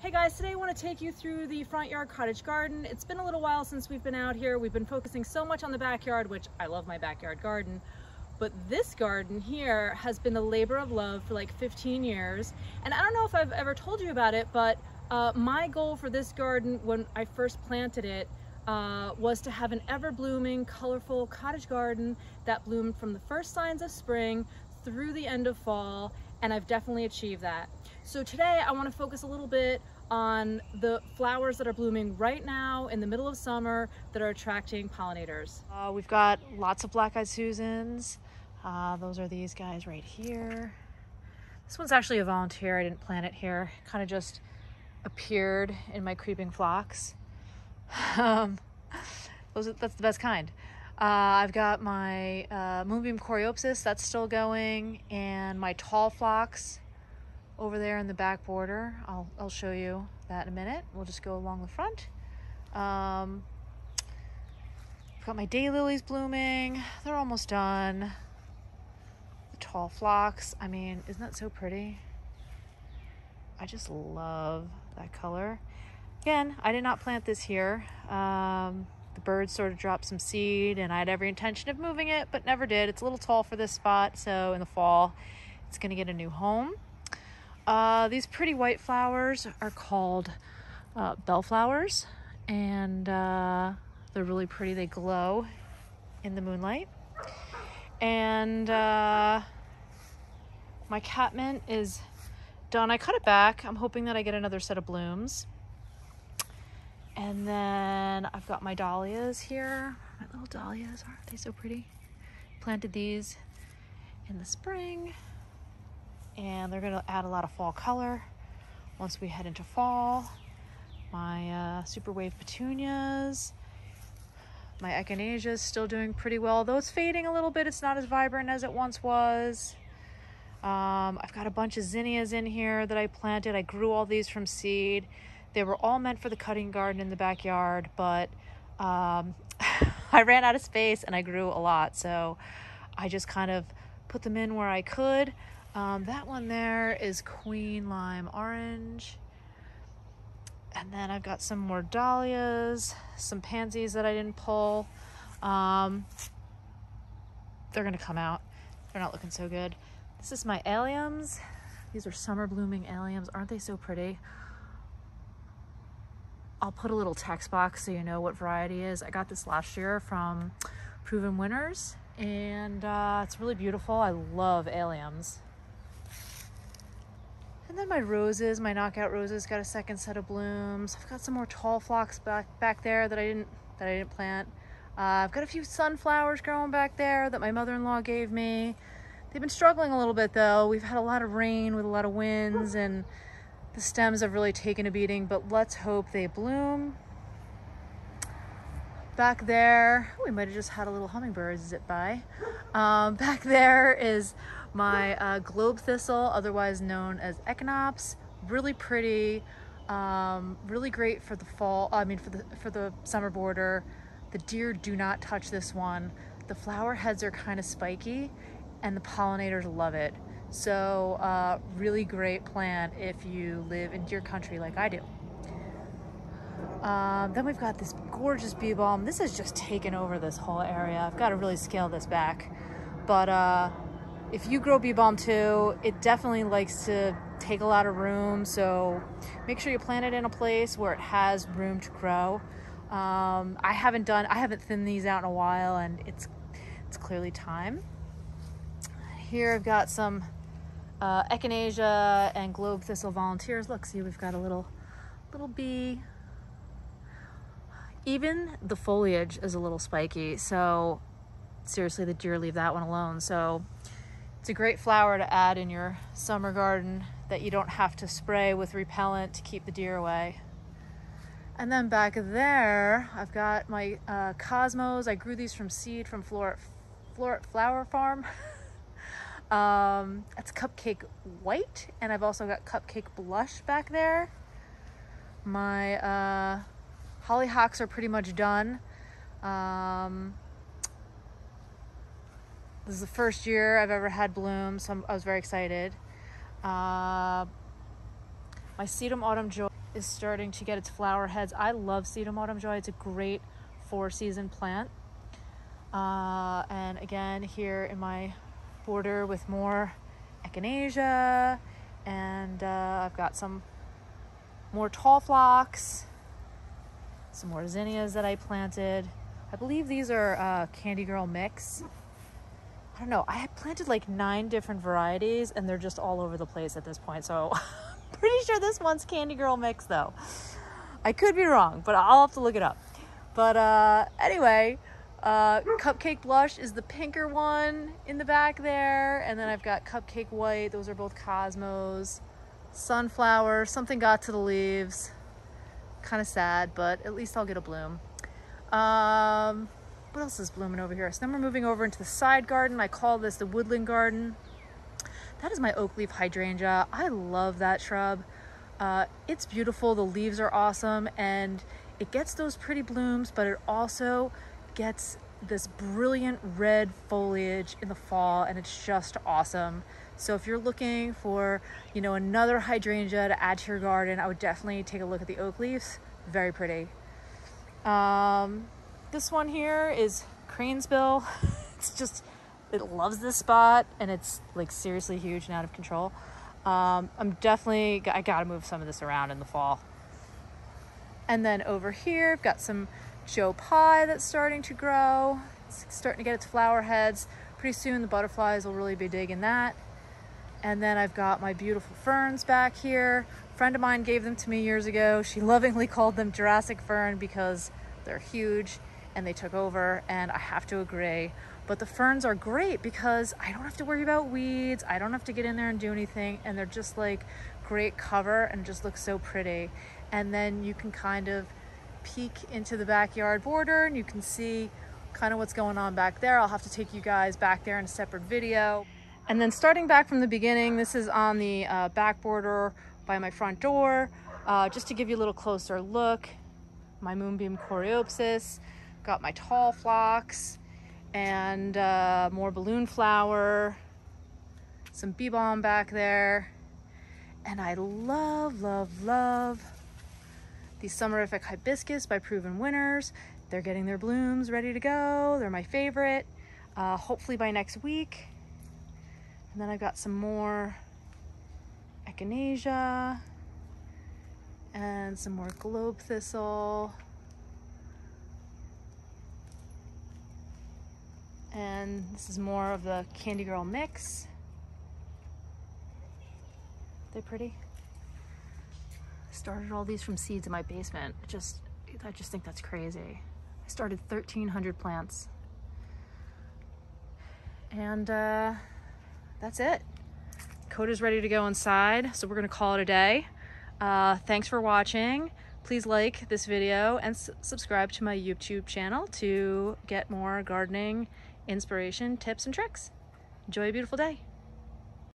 Hey guys, today I want to take you through the front yard cottage garden. It's been a little while since we've been out here. We've been focusing so much on the backyard, which I love my backyard garden. But this garden here has been the labor of love for like 15 years. And I don't know if I've ever told you about it, but my goal for this garden when I first planted it was to have an ever-blooming, colorful cottage garden that bloomed from the first signs of spring through the end of fall, and I've definitely achieved that. So today I want to focus a little bit on the flowers that are blooming right now in the middle of summer that are attracting pollinators. We've got lots of black-eyed Susans. Those are these guys right here. This one's actually a volunteer. I didn't plant it here. It kind of just appeared in my creeping phlox. That's the best kind. I've got my Moonbeam Coreopsis, that's still going, and my tall phlox over there in the back border. I'll show you that in a minute. We'll just go along the front. I've got my daylilies blooming. They're almost done. The tall phlox, I mean, isn't that so pretty? I just love that color. Again, I did not plant this here. The birds sort of dropped some seed and I had every intention of moving it, but never did. It's a little tall for this spot, so in the fall, it's gonna get a new home. These pretty white flowers are called bellflowers, and they're really pretty. They glow in the moonlight. And my catmint is done. I cut it back. I'm hoping that I get another set of blooms. And then I've got my dahlias here. My little dahlias, aren't they so pretty? Planted these in the spring, and they're gonna add a lot of fall color once we head into fall. My super wave petunias. My echinacea is still doing pretty well, though it's fading a little bit. It's not as vibrant as it once was. I've got a bunch of zinnias in here that I planted. I grew all these from seed. They were all meant for the cutting garden in the backyard, but I ran out of space and I grew a lot, so I just kind of put them in where I could. That one there is Queen Lime Orange. And then I've got some more dahlias, some pansies that I didn't pull. They're gonna come out. They're not looking so good. This is my alliums. These are summer blooming alliums. Aren't they so pretty? I'll put a little text box so you know what variety is. I got this last year from Proven Winners, and it's really beautiful. I love alliums. And then my roses, my knockout roses, got a second set of blooms. I've got some more tall phlox back there that I didn't plant. I've got a few sunflowers growing back there that my mother-in-law gave me. They've been struggling a little bit though. We've had a lot of rain with a lot of winds, and the stems have really taken a beating, but let's hope they bloom. Back there, we might have just had a little hummingbird zip by. Back there is my globe thistle, otherwise known as echinops. Really pretty, really great for the fall. I mean, for the summer border. The deer do not touch this one. The flower heads are kind of spiky, and the pollinators love it. So really great plant if you live in deer country like I do. Then we've got this gorgeous bee balm. This has just taken over this whole area. I've got to really scale this back. But if you grow bee balm too, it definitely likes to take a lot of room. So make sure you plant it in a place where it has room to grow. I haven't thinned these out in a while, and it's clearly time. Here I've got some echinacea and globe thistle volunteers. Look, see, we've got a little bee. Even the foliage is a little spiky, so seriously, the deer leave that one alone. So it's a great flower to add in your summer garden that you don't have to spray with repellent to keep the deer away. And then back there, I've got my cosmos. I grew these from seed from Floret Flower Farm. It's Cupcake White, and I've also got Cupcake Blush back there. My hollyhocks are pretty much done. This is the first year I've ever had blooms, so I was very excited. My Sedum Autumn Joy. is starting to get its flower heads. I love Sedum Autumn Joy. It's a great 4-season plant. And again, here in my border with more echinacea, and I've got some more tall phlox, some more zinnias that I planted. I believe these are Candy Girl mix. I don't know, I had planted like 9 different varieties and they're just all over the place at this point, so I'm pretty sure this one's Candy Girl mix though. I could be wrong, but I'll have to look it up. But anyway, Cupcake Blush is the pinker one in the back there, and then I've got Cupcake White. Those are both Cosmos. Sunflower, something got to the leaves. Kind of sad, but at least I'll get a bloom. What else is blooming over here? So then we're moving over into the side garden. I call this the woodland garden. That is my oak leaf hydrangea. I love that shrub. It's beautiful. The leaves are awesome, and it gets those pretty blooms, but it also gets this brilliant red foliage in the fall, and it's just awesome. So if you're looking for, you know, another hydrangea to add to your garden, I would definitely take a look at the oak leaves. Very pretty. This one here is Cranesbill. It's just, it loves this spot, and it's like seriously huge and out of control. I gotta move some of this around in the fall. And then over here, I've got some Joe Pye that's starting to grow. It's starting to get its flower heads. Pretty soon the butterflies will really be digging that. And then I've got my beautiful ferns back here. A friend of mine gave them to me years ago. She lovingly called them Jurassic fern because they're huge and they took over, and I have to agree. But the ferns are great because I don't have to worry about weeds. I don't have to get in there and do anything, and they're just like great cover and just look so pretty. And then you can kind of peek into the backyard border and you can see kind of what's going on back there. I'll have to take you guys back there in a separate video. And then starting back from the beginning, this is on the back border by my front door, just to give you a little closer look. My moonbeam coreopsis, got my tall phlox, and more balloon flower, some bee balm back there. And I love, love, love the Summerific Hibiscus by Proven Winners. They're getting their blooms ready to go. They're my favorite. Hopefully by next week. And then I've got some more echinacea and some more globe thistle. And this is more of the Candy Girl mix. They're pretty. I started all these from seeds in my basement. I just think that's crazy. I started 1,300 plants. And that's it. Code is ready to go inside, so we're gonna call it a day. Thanks for watching. Please like this video and subscribe to my YouTube channel to get more gardening inspiration, tips, and tricks. Enjoy a beautiful day.